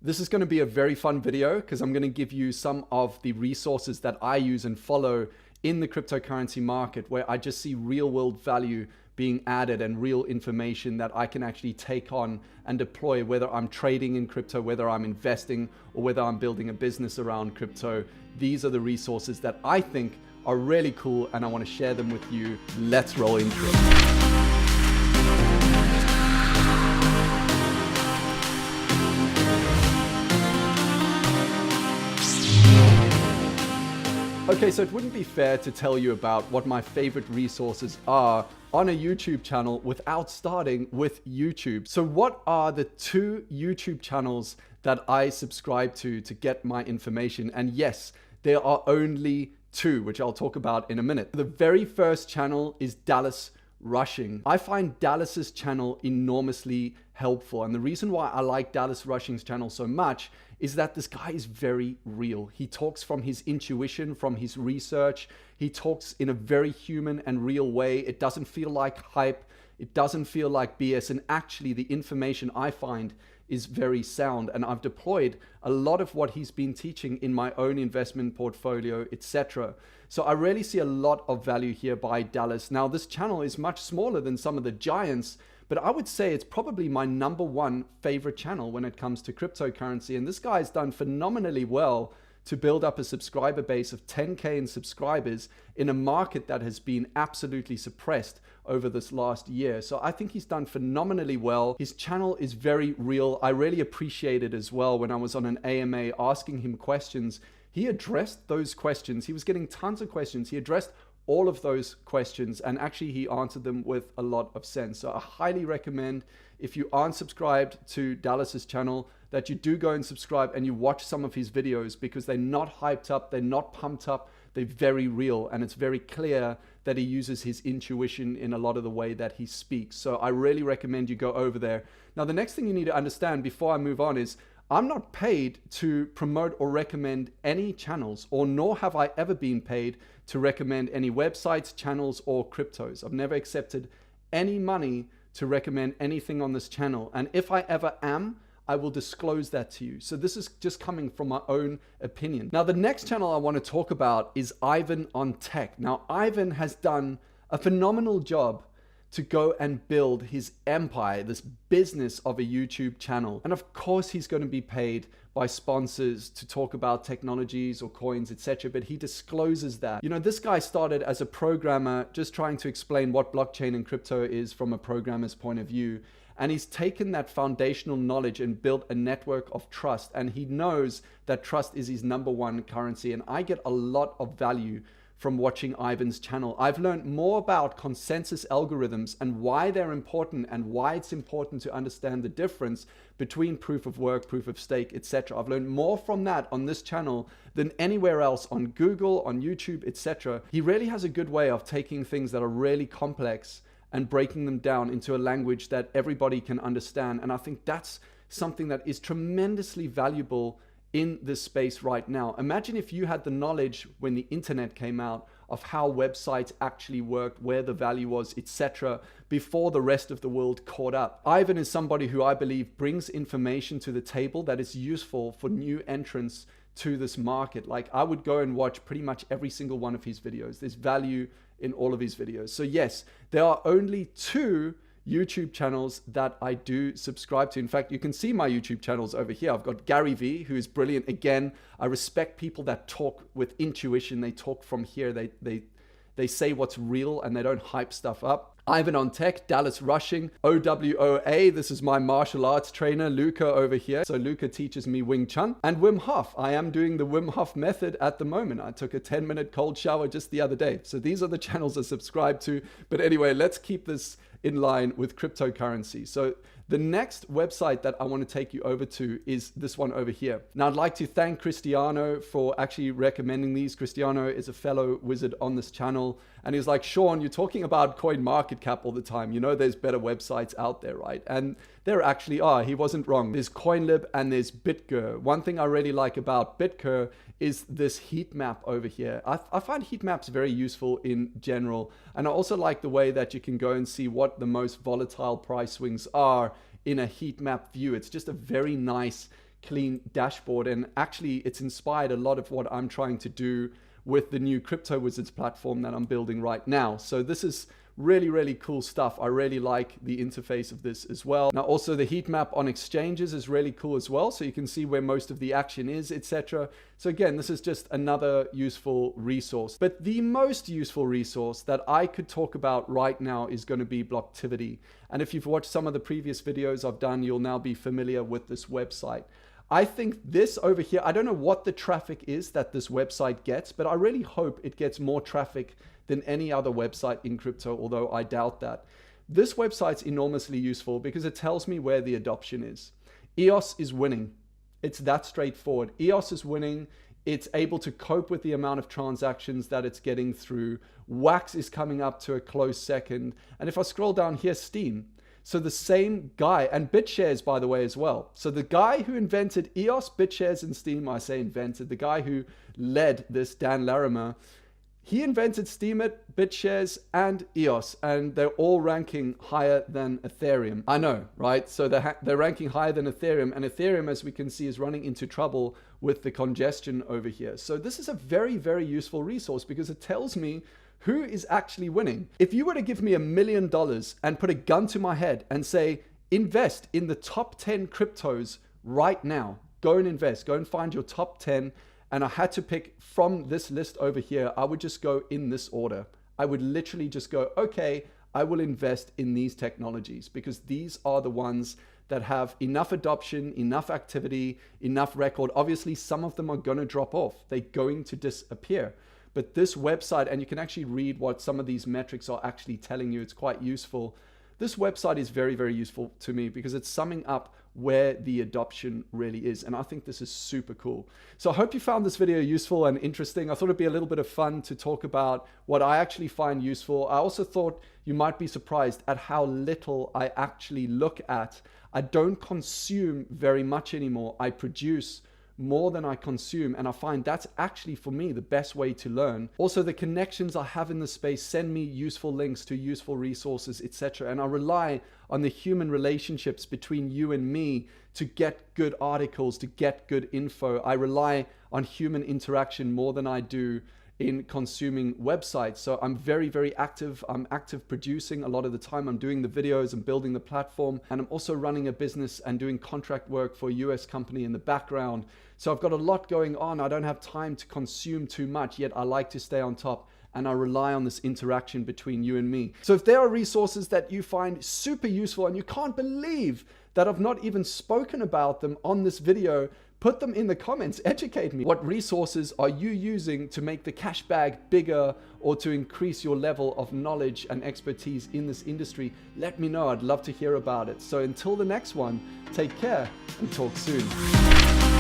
This is going to be a very fun video because I'm going to give you some of the resources that I use and follow in the cryptocurrency market, where I just see real world value being added and real information that I can actually take on and deploy, whether I'm trading in crypto, whether I'm investing, or whether I'm building a business around crypto. These are the resources that I think are really cool and I want to share them with you. Let's roll into it. Okay, so it wouldn't be fair to tell you about what my favorite resources are on a YouTube channel without starting with YouTube. So what are the 2 YouTube channels that I subscribe to get my information? And yes, there are only 2, which I'll talk about in a minute. The very first channel is Dallas Rushing. I find Dallas's channel enormously helpful. And the reason why I like Dallas Rushing's channel so much is that this guy is very real. He talks from his intuition, from his research. He talks in a very human and real way. It doesn't feel like hype. It doesn't feel like BS. And actually the information I find is very sound. And I've deployed a lot of what he's been teaching in my own investment portfolio, etc. So I really see a lot of value here by Dallas. Now, this channel is much smaller than some of the giants, but I would say it's probably my #1 favorite channel when it comes to cryptocurrency. And this guy's done phenomenally well to build up a subscriber base of 10K in subscribers in a market that has been absolutely suppressed over this last year. So I think he's done phenomenally well. His channel is very real. I really appreciate it as well. When I was on an AMA asking him questions, he addressed those questions. He was getting tons of questions. He addressed all of those questions, and actually he answered them with a lot of sense. So I highly recommend, if you aren't subscribed to Dallas's channel, that you do go and subscribe and you watch some of his videos, because they're not hyped up, they're not pumped up, they're very real, and it's very clear that he uses his intuition in a lot of the way that he speaks. So I really recommend you go over there. Now, the next thing you need to understand before I move on is I'm not paid to promote or recommend any channels, or nor have I ever been paid to recommend any websites, channels, or cryptos. I've never accepted any money to recommend anything on this channel. And if I ever am, I will disclose that to you. So this is just coming from my own opinion. Now, the next channel I want to talk about is Ivan on Tech. Now, Ivan has done a phenomenal job to go and build his empire, this business of a YouTube channel. And of course, he's going to be paid by sponsors to talk about technologies or coins, etc. But he discloses that. You know, this guy started as a programmer, just trying to explain what blockchain and crypto is from a programmer's point of view. And he's taken that foundational knowledge and built a network of trust. And he knows that trust is his #1 currency. And I get a lot of value from watching Ivan's channel. I've learned more about consensus algorithms and why they're important, and why it's important to understand the difference between proof of work, proof of stake, etc. I've learned more from that on this channel than anywhere else, on Google, on YouTube, etc. He really has a good way of taking things that are really complex and breaking them down into a language that everybody can understand. And I think that's something that is tremendously valuable in this space right now. Imagine if you had the knowledge when the internet came out of how websites actually worked, where the value was, etc., before the rest of the world caught up. Ivan is somebody who I believe brings information to the table that is useful for new entrants to this market. Like, I would go and watch pretty much every single one of his videos. There's value in all of his videos. So yes, there are only 2 YouTube channels that I do subscribe to. In fact, you can see my YouTube channels over here. I've got Gary V, who is brilliant. Again, I respect people that talk with intuition. They talk from here. They say what's real and they don't hype stuff up. Ivan on Tech, Dallas Rushing, OWOA. This is my martial arts trainer, Luca, over here. So Luca teaches me Wing Chun. And Wim Hof. I am doing the Wim Hof method at the moment. I took a 10-minute cold shower just the other day. So these are the channels I subscribe to. But anyway, let's keep this in line with cryptocurrency. So the next website that I want to take you over to is this one over here. Now, I'd like to thank Cristiano for actually recommending these. Cristiano is a fellow wizard on this channel. And he was like, Sean, you're talking about CoinMarketCap all the time. You know, there's better websites out there, right? And there actually are. He wasn't wrong. There's CoinLib and there's BitGer. One thing I really like about BitGer is this heat map over here. I find heat maps very useful in general. And I also like the way that you can go and see what the most volatile price swings are in a heat map view. It's just a very nice clean dashboard. And actually, it's inspired a lot of what I'm trying to do with the new Crypto Wizards platform that I'm building right now. So this is really, really cool stuff. I really like the interface of this as well. Now, also the heat map on exchanges is really cool as well. So you can see where most of the action is, etc. So again, this is just another useful resource. But the most useful resource that I could talk about right now is going to be Blocktivity. And if you've watched some of the previous videos I've done, you'll now be familiar with this website. I think this over here, I don't know what the traffic is that this website gets, but I really hope it gets more traffic than any other website in crypto, although I doubt that. This website's enormously useful because it tells me where the adoption is. EOS is winning. It's that straightforward. EOS is winning. It's able to cope with the amount of transactions that it's getting through. Wax is coming up to a close second. And if I scroll down here, Steam. So the same guy, and BitShares, by the way, as well. So the guy who invented EOS, BitShares, and Steam, I say invented, the guy who led this, Dan Larimer, he invented Steemit, BitShares, and EOS, and they're all ranking higher than Ethereum. I know, right? So they're ranking higher than Ethereum, and Ethereum, as we can see, is running into trouble with the congestion over here. So this is a very, very useful resource because it tells me who is actually winning. If you were to give me $1 million and put a gun to my head and say, invest in the top 10 cryptos right now, go and invest, go and find your top 10, and I had to pick from this list over here, I would just go in this order. I would literally just go, okay, I will invest in these technologies because these are the ones that have enough adoption, enough activity, enough record. Obviously, some of them are going to drop off. They're going to disappear. But this website, and you can actually read what some of these metrics are actually telling you, it's quite useful. This website is very, very useful to me because it's summing up where the adoption really is. And I think this is super cool. So I hope you found this video useful and interesting. I thought it'd be a little bit of fun to talk about what I actually find useful. I also thought you might be surprised at how little I actually look at. I don't consume very much anymore. I produce more than I consume, and I find that's actually for me the best way to learn. Also, the connections I have in the space send me useful links to useful resources, etc. And I rely on the human relationships between you and me to get good articles, to get good info. I rely on human interaction more than I do in consuming websites. So I'm very, very active. I'm active producing a lot of the time. I'm doing the videos and building the platform. And I'm also running a business and doing contract work for a US company in the background. So I've got a lot going on. I don't have time to consume too much, yet I like to stay on top. And I rely on this interaction between you and me. So if there are resources that you find super useful and you can't believe that I've not even spoken about them on this video, put them in the comments, educate me. What resources are you using to make the cash bag bigger or to increase your level of knowledge and expertise in this industry? Let me know, I'd love to hear about it. So until the next one, take care and talk soon.